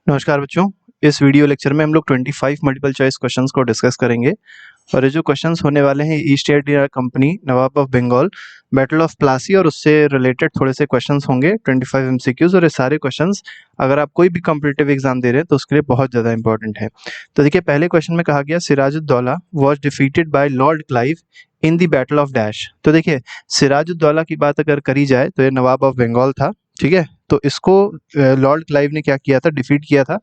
नमस्कार बच्चों। इस वीडियो लेक्चर में हम लोग 25 मल्टीपल चॉइस क्वेश्चंस को डिस्कस करेंगे और ये जो क्वेश्चंस होने वाले हैं East India Company, nawab of Bengal, battle of Plassey और उससे रिलेटेड थोड़े से क्वेश्चंस होंगे 25 एमसीक्यूज। और ये सारे क्वेश्चंस अगर आप कोई भी कॉम्पिटिटिव एग्जाम दे रहे हैं तो उसके लिए बहुत ज़्यादा इंपॉर्टेंट है। तो देखिए, पहले क्वेश्चन में कहा गया Sirajuddaulah was defeated by Lord Clive in the battle of dash. तो देखिए, सिराजुद्दौला की बात अगर करी जाए तो ये नवाब ऑफ बंगाल था, ठीक है। तो इसको लॉर्ड क्लाइव ने क्या किया था, डिफीट किया था।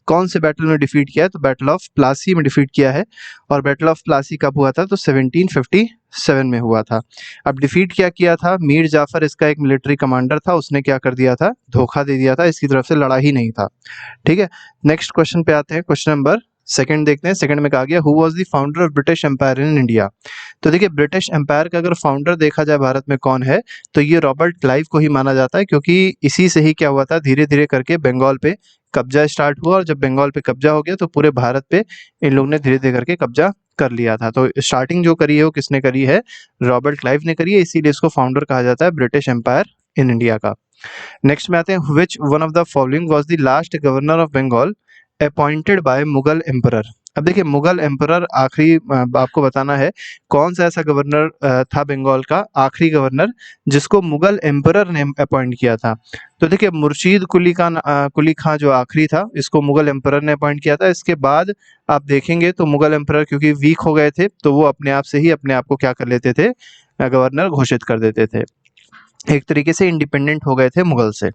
कौन से बैटल में डिफीट किया है? तो बैटल ऑफ प्लासी में डिफीट किया है। और बैटल ऑफ प्लासी कब हुआ था? तो 1757 में हुआ था। अब डिफीट क्या किया था? मीर जाफर इसका एक मिलिट्री कमांडर था, उसने क्या कर दिया था? धोखा दे दिया था, इसकी तरफ से लड़ा ही नहीं था, ठीक है। नेक्स्ट क्वेश्चन पे आते हैं, क्वेश्चन नंबर सेकंड देखते हैं। सेकंड में कहा गया who was the founder of British Empire in India. तो देखिए, ब्रिटिश एम्पायर का अगर फाउंडर देखा जाए भारत में कौन है, तो ये रॉबर्ट क्लाइव को ही माना जाता है, क्योंकि इसी से ही क्या हुआ था, धीरे धीरे करके बंगाल पे कब्जा स्टार्ट हुआ। और जब बंगाल पे कब्जा हो गया तो पूरे भारत पे इन लोगों ने धीरे धीरे करके कब्जा कर लिया था। तो स्टार्टिंग जो करी है वो किसने करी है? रॉबर्ट क्लाइव ने करी है, इसीलिए इसको फाउंडर कहा जाता है ब्रिटिश एम्पायर इन इंडिया का। नेक्स्ट में आते हैं, which one of the following was the last governor of Bengal appointed by Mughal emperor. अब देखिए, मुगल एम्परर आखिरी आपको बताना है कौन सा ऐसा गवर्नर था बंगाल का आखिरी गवर्नर जिसको मुगल एम्परर ने अपॉइंट किया था। तो देखिए, मुर्शीद कुली खां जो आखिरी था, इसको मुगल एम्परर ने अपॉइंट किया था। इसके बाद आप देखेंगे तो मुगल एम्परर क्योंकि वीक हो गए थे तो वो अपने आप से ही अपने आप को क्या कर लेते थे, गवर्नर घोषित कर देते थे। एक तरीके से इंडिपेंडेंट हो गए थे मुगल से।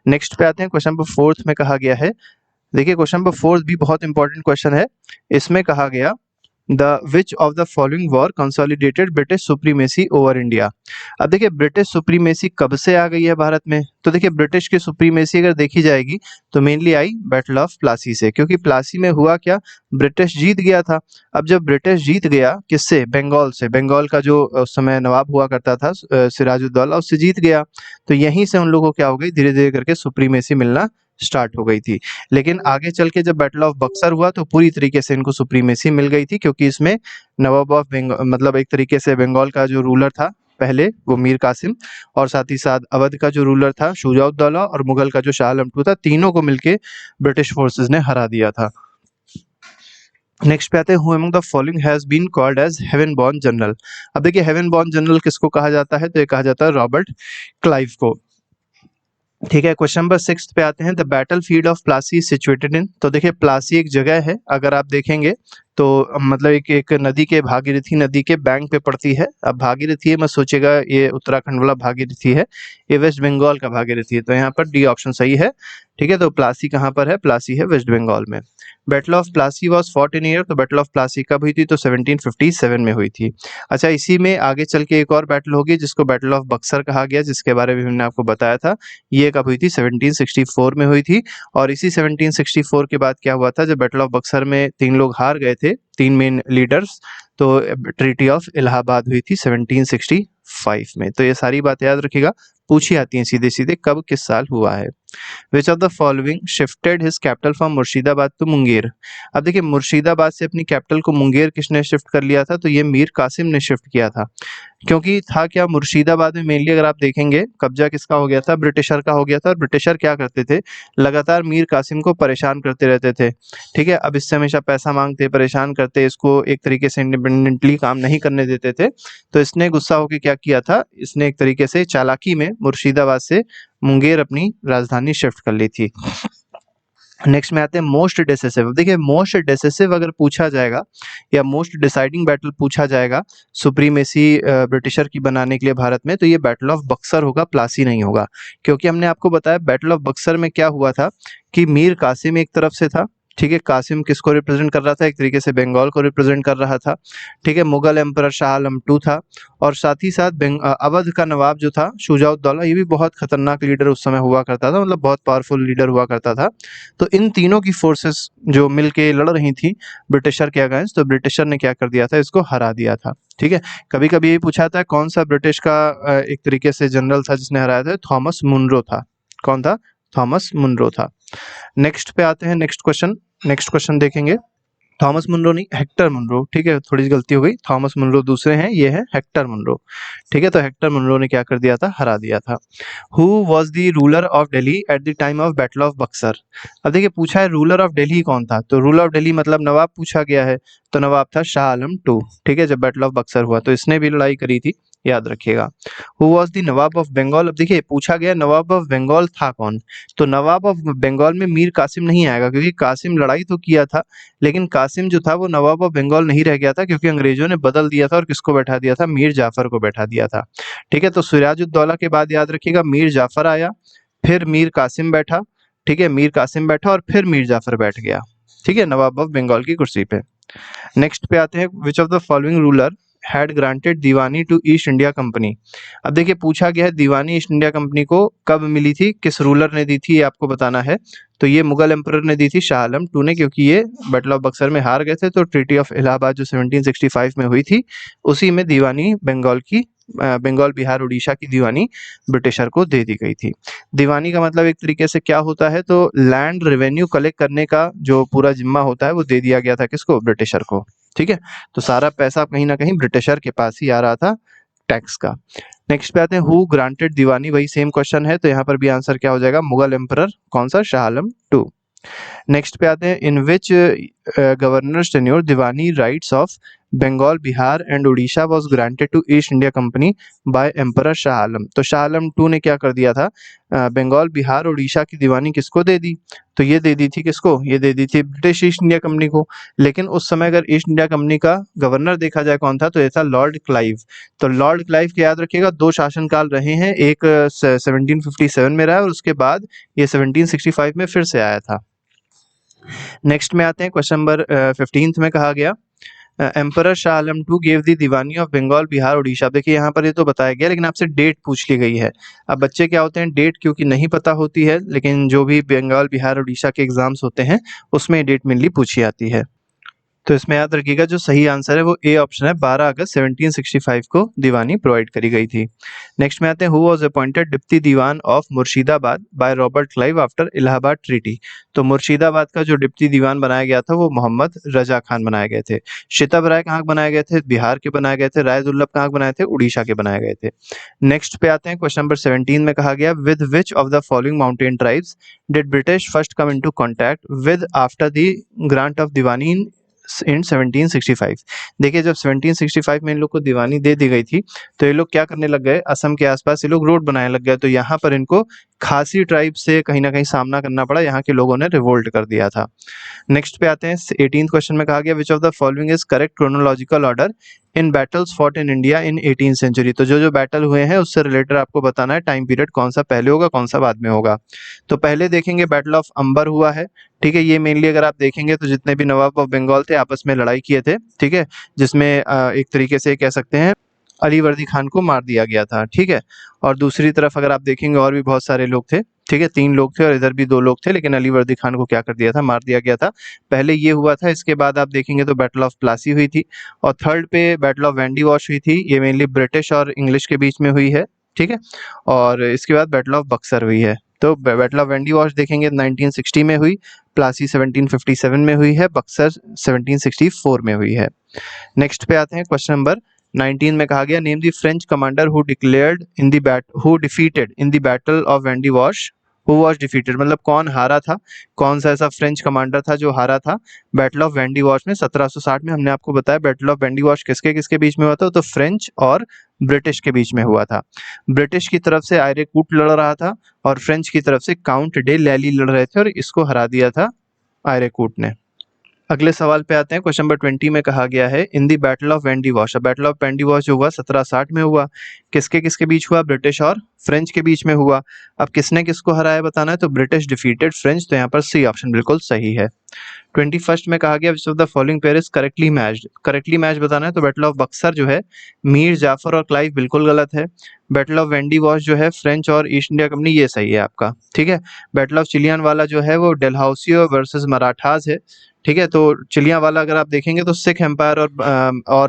नेक्स्ट पे आते हैं, क्वेश्चन नंबर फोर्थ में कहा गया है, देखिए क्वेश्चन नंबर फोर्थ भी बहुत इंपॉर्टेंट क्वेश्चन है। इसमें कहा गया the which of the following war consolidated British supremacy over India. अब देखिए, ब्रिटिश सुप्रीमेसी कब से आ गई है भारत में? तो देखिए, ब्रिटिश की सुप्रीमेसी अगर देखी जाएगी तो mainly I battle of Plassey से, क्योंकि प्लासी में हुआ क्या, ब्रिटिश जीत गया था। अब जब ब्रिटिश जीत गया किससे? बंगाल से। बंगाल का जो उस समय नवाब हुआ करता था सिराजुद्दौला, उससे जीत गया। तो यहीं से उन लोगों को क्या हो गई, धीरे धीरे करके सुप्रीमेसी मिलना स्टार्ट हो गई थी। लेकिन आगे चल के जब बैटल ऑफ बक्सर हुआ तो पूरी तरीके से इनको सुप्रीमेसी मिल गई थी, क्योंकि इसमें नवाब ऑफ बंगाल मतलब एक तरीके से बंगाल का जो रूलर था पहले वो मीर कासिम, और साथ ही साथ अवध का जो रूलर था शुजाउद्दौला, और मुगल का जो शाह आलम टू था, तीनों को मिलके ब्रिटिश फोर्सेस ने हरा दिया था। नेक्स्ट पे आते हैं, who among the following has been called as heaven born general. अब देखिए, हेवन बॉर्न जनरल किसको कहा जाता है? तो ये कहा जाता है रॉबर्ट क्लाइव को, ठीक है। क्वेश्चन नंबर 6 पे आते हैं, the battle field of Plassey situated in. तो देखिए, प्लासी एक जगह है, अगर आप देखेंगे तो मतलब एक नदी के, भागीरथी नदी के बैंक पे पड़ती है। अब भागीरथी है, मत सोचिएगा ये उत्तराखंड वाला भागीरथी है, ये वेस्ट बंगाल का भागीरथी है। तो यहाँ पर डी ऑप्शन सही है, ठीक है। तो प्लासी कहाँ पर है? प्लासी है वेस्ट बंगाल में। Battle of Plassey was fought in year. तो बैटल ऑफ प्लासी कब हुई थी? तो 1757 में हुई थी। अच्छा, इसी में आगे चल के एक और बैटल होगी जिसको बैटल ऑफ बक्सर कहा गया, जिसके बारे में हमने आपको बताया था। ये कब हुई थी? 1764 में हुई थी। और इसी 1764 के बाद क्या हुआ था, जब बैटल ऑफ बक्सर में 3 लोग हार गए थे, 3 मेन लीडर्स, तो ट्रीटी ऑफ इलाहाबाद हुई थी 1765 में। तो ये सारी बात याद रखिएगा, पूछी आती हैं सीधे सीधे, कब किस साल हुआ है। Which of the following shifted his capital from Murshidabad to Munger. अब देखिए, मुर्शिदाबाद से अपनी कैपिटल को मुंगेर किसने शिफ्ट कर लिया था? तो ये मीर कासिम ने शिफ्ट किया था। क्योंकि था क्या, मुर्शिदाबाद में मेनली अगर आप देखेंगे कब्जा किसका हो गया था? ब्रिटिशर का हो गया था। और ब्रिटिशर क्या करते थे, लगातार मीर कासिम को परेशान करते रहते थे, ठीक है। अब इससे हमेशा पैसा मांगते, परेशान करते, इसको एक तरीके से इंडिपेंडेंटली काम नहीं करने देते थे। तो इसने गुस्सा होकर क्या किया था, इसने एक तरीके से चालाकी में मुर्शिदाबाद से मुंगेर अपनी राजधानी शिफ्ट कर ली थी। नेक्स्ट में आते हैं, मोस्ट डिसिसिव। देखिए, मोस्ट डिसिसिव अगर पूछा जाएगा या मोस्ट डिसाइडिंग बैटल पूछा जाएगा सुप्रीमेसी ब्रिटिशर की बनाने के लिए भारत में, तो ये बैटल ऑफ बक्सर होगा, प्लासी नहीं होगा। क्योंकि हमने आपको बताया बैटल ऑफ बक्सर में क्या हुआ था कि मीर कासिम एक तरफ से था, ठीक है। कासिम किसको रिप्रेजेंट कर रहा था? एक तरीके से बंगाल को रिप्रेजेंट कर रहा था, ठीक है। मुगल एम्परर शाह आलम टू था, और साथ ही साथ अवध का नवाब जो था शुजाउद्दौला, ये भी बहुत खतरनाक लीडर उस समय हुआ करता था, मतलब बहुत पावरफुल लीडर हुआ करता था। तो इन तीनों की फोर्सेस जो मिलके लड़ रही थी ब्रिटिशर के अगेंस्ट, तो ब्रिटिशर ने क्या कर दिया था, इसको हरा दिया था, ठीक है। कभी कभी ये पूछा था कौन सा ब्रिटिश का एक तरीके से जनरल था जिसने हराया था? थॉमस मुनरो था। कौन था? थॉमस मुनरो था। नेक्स्ट पे आते हैं, नेक्स्ट क्वेश्चन देखेंगे। थॉमस मुनरो नहीं, हेक्टर मुनरो, ठीक है, थोड़ी सी गलती हो गई, थॉमस मुनरो दूसरे हैं, ये है हेक्टर मुनरो, ठीक है। तो हेक्टर मुनरो ने क्या कर दिया था, हरा दिया था। Who was the ruler of Delhi at the time of battle of Buxar. अब देखिए पूछा है रूलर ऑफ दिल्ली कौन था, तो रूलर ऑफ दिल्ली मतलब नवाब पूछा गया है, तो नवाब था शाह आलम टू, ठीक है, जब बैटल ऑफ बक्सर हुआ तो इसने भी लड़ाई करी थी, याद रखिएगा। Who was the nawab of Bengal. अब देखिए पूछा गया नवाब ऑफ बंगाल था कौन, तो नवाब ऑफ बंगाल में मीर कासिम नहीं आएगा, क्योंकि कासिम लड़ाई तो किया था, लेकिन कासिम जो था वो नवाब ऑफ बंगाल नहीं रह गया था, क्योंकि अंग्रेजों ने बदल दिया था और किसको बैठा दिया था, मीर जाफर को बैठा दिया था, ठीक है। तो सिराजुद्दौला के बाद याद रखिएगा मीर जाफर आया, फिर मीर कासिम बैठा, ठीक है, मीर कासिम बैठा और फिर मीर जाफर बैठ गया, ठीक है, नवाब ऑफ बंगाल की कुर्सी पे। नेक्स्ट पे आते हैं, which of the following ruler had granted diwani to East India Company. अब देखिए पूछा गया है दीवानी ईस्ट इंडिया कंपनी को कब मिली थी, किस रूलर ने दी थी, ये आपको बताना है। तो ये मुगल एम्परर ने दी थी, शाह आलम टू ने, क्योंकि ये बैटल ऑफ बक्सर में हार गए थे, तो ट्रीटी ऑफ इलाहाबाद जो 1765 में हुई थी, उसी में दीवानी बंगाल की, बंगाल बिहार उड़ीसा की दीवानी ब्रिटिशर को दे दी गई थी। दीवानी का मतलब एक तरीके से क्या होता है, तो लैंड रेवेन्यू कलेक्ट करने का जो पूरा जिम्मा होता है वो दे दिया गया था किसको, ब्रिटिशर को, ठीक है। तो सारा पैसा कहीं ना कहीं ब्रिटिशर के पास ही आ रहा था टैक्स का। नेक्स्ट पे आते हैं, हु ग्रांटेड दीवानी, वही सेम क्वेश्चन है, तो यहाँ पर भी आंसर क्या हो जाएगा, मुगल एम्परर कौन सा, शाह आलम टू। नेक्स्ट पे आते हैं, in which governors tenure diwani rights of Bengal Bihar and Orissa was granted to East India Company by emperor Shah Alam. तो शाह आलम टू ने क्या कर दिया था, बंगाल बिहार उड़ीसा की दीवानी किसको दे दी, तो ये दे दी थी किसको, ये दे दी थी ब्रिटिश ईस्ट इंडिया कंपनी को। लेकिन उस समय अगर ईस्ट इंडिया कंपनी का गवर्नर देखा जाए कौन था, तो ये था लॉर्ड क्लाइव। तो लॉर्ड क्लाइव के याद रखिएगा दो शासनकाल रहे हैं, एक 1757 में रहा और उसके बाद ये 1765 में फिर से आया था। नेक्स्ट में आते हैं, क्वेश्चन नंबर 15 में कहा गया, emperor Shah Alam two gave the diwani of Bengal Bihar Orissa. देखिए यहाँ पर ये तो बताया गया, लेकिन आपसे डेट पूछ ली गई है। अब बच्चे क्या होते हैं, डेट क्योंकि नहीं पता होती है, लेकिन जो भी बंगाल बिहार उड़ीसा के एग्जाम्स होते हैं उसमें डेट मेनली पूछी आती है। तो इसमें याद रखिएगा जो सही आंसर है वो ए ऑप्शन है, 12 अगस्त 1765 को दीवानी प्रोवाइड करी गई थी। नेक्स्ट में आते हैं, who was appointed deputy diwan of Murshidabad by Robert Clive after Allahabad treaty. तो मुर्शिदाबाद का जो डिप्टी दीवान बनाया गया था वो मोहम्मद रजा खान बनाए गए थे। शितब राय कहाँ बनाए गए थे, बिहार के बनाए गए थे। राय दुर्लभ कहाँ बनाए थे, उड़ीसा के बनाए गए थे। नेक्स्ट पे आते हैं, क्वेश्चन नंबर 17 में कहा गया, with which of the following mountain tribes did British first come into contact with after the grant of diwani in 1765। देखिए जब 1765 में इन लोग को दीवानी दे दी गई थी, तो ये लोग क्या करने लग गए, असम के आसपास ये लोग रोड बनाने लग गए, तो यहाँ पर इनको खासी ट्राइब से कहीं ना कहीं सामना करना पड़ा, यहाँ के लोगों ने रिवोल्ट कर दिया था। नेक्स्ट पे आते हैं, 18th क्वेश्चन में कहा गया, which of the following is correct chronological order in battles fought in India in 18th century. तो जो जो बैटल हुए हैं उससे रिलेटेड आपको बताना है टाइम पीरियड कौन सा पहले होगा कौन सा बाद में होगा। तो पहले देखेंगे बैटल ऑफ अंबर हुआ है, ठीक है, ये मेनली अगर आप देखेंगे तो जितने भी नवाब ऑफ बंगाल थे आपस में लड़ाई किए थे, ठीक है, जिसमें एक तरीके से कह सकते हैं अली वर्दी खान को मार दिया गया था, ठीक है। और दूसरी तरफ अगर आप देखेंगे और भी बहुत सारे लोग थे, ठीक है, 3 लोग थे और इधर भी 2 लोग थे, लेकिन अली वर्दी खान को क्या कर दिया था, मार दिया गया था। पहले ये हुआ था, इसके बाद आप देखेंगे तो बैटल ऑफ प्लासी हुई थी, और थर्ड पे बैटल ऑफ वेंडी वॉश हुई थी, ये मेनली ब्रिटिश और इंग्लिश के बीच में हुई है, ठीक है। और इसके बाद बैटल ऑफ बक्सर हुई है। तो बैटल ऑफ वेंडी वॉश देखेंगे 1960 में हुई, प्लासी 1757 में हुई है, बक्सर 1764 में हुई है। नेक्स्ट पे आते हैं, क्वेश्चन नंबर 19 में कहा गया, name the French commander who declared in the who defeated in the battle of Wendy wash. Who was defeated मतलब कौन हारा था, कौन सा ऐसा फ्रेंच कमांडर था जो हारा था बैटल ऑफ वेंडी वॉश में 1760 में। हमने आपको बताया बैटल ऑफ वेंडी वॉश किसके किसके बीच में हुआ था, तो फ्रेंच और ब्रिटिश के बीच में हुआ था। ब्रिटिश की तरफ से आयरे कूट लड़ रहा था और फ्रेंच की तरफ से काउंट डे लैली लड़ रहे थे, और इसको हरा दिया था आयरे कूट ने। अगले सवाल पे आते हैं, क्वेश्चन नंबर 20 में कहा गया है, in the battle of Wandiwash. Battle of Wandiwash जो हुआ 1760 में हुआ, किसके किसके बीच हुआ, ब्रिटिश और फ्रेंच के बीच में हुआ। अब किसने किसको हराया बताना है, तो ब्रिटिश डिफीटेड फ्रेंच, तो यहाँ पर सी ऑप्शन बिल्कुल सही है। 21st में कहा गया, which of the following pair is correctly matched. Correctly match बताना है, तो बैटल ऑफ बक्सर जो है मीर जाफर और क्लाइव बिल्कुल गलत है। बैटल ऑफ वेंडी वॉश जो है फ्रेंच और ईस्ट इंडिया कंपनी, ये सही है आपका, ठीक है। बैटल ऑफ चिलियन वाला जो है वो डेलहाउसी वर्सेस मराठास है, ठीक है। तो चिलिया वाला अगर आप देखेंगे तो सिख एम्पायर और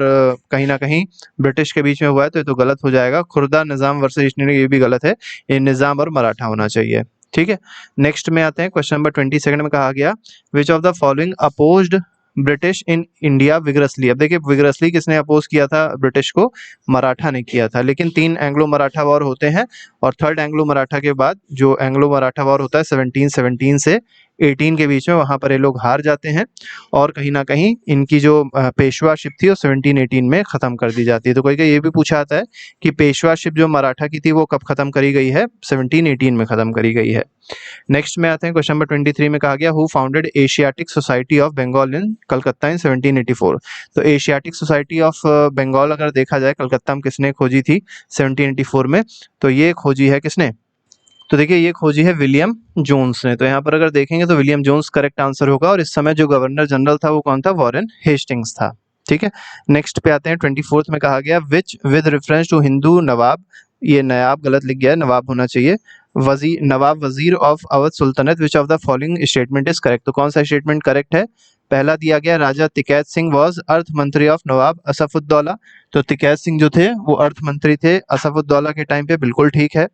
कहीं ना कहीं ब्रिटिश के बीच में हुआ है, तो ये तो गलत हो जाएगा। खुर्दा निजाम वर्सेस ईस्ट इंडिया, ये भी गलत है, ये निजाम और मराठा होना चाहिए, ठीक है। नेक्स्ट में आते हैं, क्वेश्चन नंबर 22 में कहा गया, which of the following opposed British in India vigorously. अब देखिए विगरसली किसने अपोज किया था ब्रिटिश को? मराठा ने किया था। लेकिन 3 एंग्लो मराठा वॉर होते हैं और थर्ड एंग्लो मराठा के बाद जो एंग्लो मराठा वॉर होता है 1717 से 18 के बीच में, वहां पर ये लोग हार जाते हैं और कहीं ना कहीं इनकी जो पेशवाशिप थी वो 1718 में खत्म कर दी जाती है। तो कोई कोई ये भी पूछा जाता है कि पेशवाशिप जो मराठा की थी वो कब खत्म करी गई है? 1718 में खत्म करी गई है। नेक्स्ट में आते हैं क्वेश्चन नंबर 23 में कहा गया who founded Asiatic Society of Bengal in Calcutta in 1784। तो एशियाटिक सोसाइटी ऑफ बंगाल अगर देखा जाए कलकत्ता में किसने खोजी थी 1784 में? तो ये खोजी है किसने? तो देखिए ये खोजी है विलियम जोन्स ने। तो यहाँ पर अगर देखेंगे तो विलियम जोन्स करेक्ट आंसर होगा और इस समय जो गवर्नर जनरल था वो कौन था? वॉरेन हेस्टिंग्स था। ठीक है, नेक्स्ट पे आते हैं 24th में कहा गया which with reference to Hindu nawab, ये नयाब गलत लिख गया है, नवाब होना चाहिए, nawab wazir of Awadh sultanat, which of the following statement is correct. तो कौन सा स्टेटमेंट करेक्ट है? पहला दिया गया राजा तिकैत सिंह वाज अर्थ मंत्री ऑफ नवाब असफुद्दौला। तो तिकैत सिंह जो थे वो अर्थ मंत्री थे असफुद्दौला के टाइम पे, बिल्कुल ठीक है।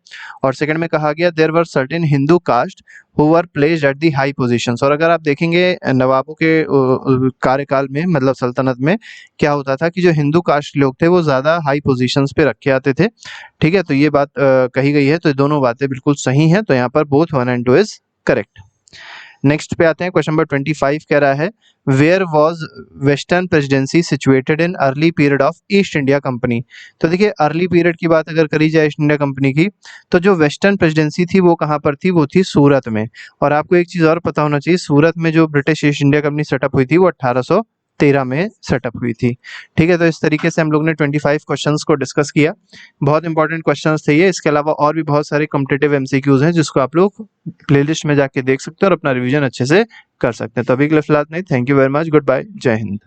और सेकंड में कहा गया there were certain Hindu caste who were placed at the high positions. और अगर आप देखेंगे नवाबों के कार्यकाल में, मतलब सल्तनत में, क्या होता था कि जो हिंदू कास्ट लोग थे वो ज्यादा हाई पोजीशंस पे रखे आते थे। ठीक है, तो ये बात कही गई है, तो ये दोनों बातें बिल्कुल सही हैं। तो यहाँ पर both 1 and 2 is correct. Next पे आते हैं क्वेश्चन नंबर 25 कह रहा है where was western presidency situated in early period of East India Company. तो देखिए अर्ली पीरियड की बात अगर करी जाए ईस्ट इंडिया कंपनी की, तो जो वेस्टर्न प्रेसिडेंसी थी वो कहाँ पर थी? वो थी सूरत में। और आपको एक चीज और पता होना चाहिए, सूरत में जो British east India company setup हुई थी वो 1813 में सेटअप हुई थी। ठीक है, तो इस तरीके से हम लोग ने 25 क्वेश्चंस को डिस्कस किया। बहुत इंपॉर्टेंट क्वेश्चंस थे ये। इसके अलावा और भी बहुत सारे कॉम्पिटिटिव एमसीक्यूज हैं जिसको आप लोग प्लेलिस्ट में जाके देख सकते हो और अपना रिवीजन अच्छे से कर सकते हैं। तो अभी के लिए फिलहाल नहीं, thank you very much, good bye, जय हिंद।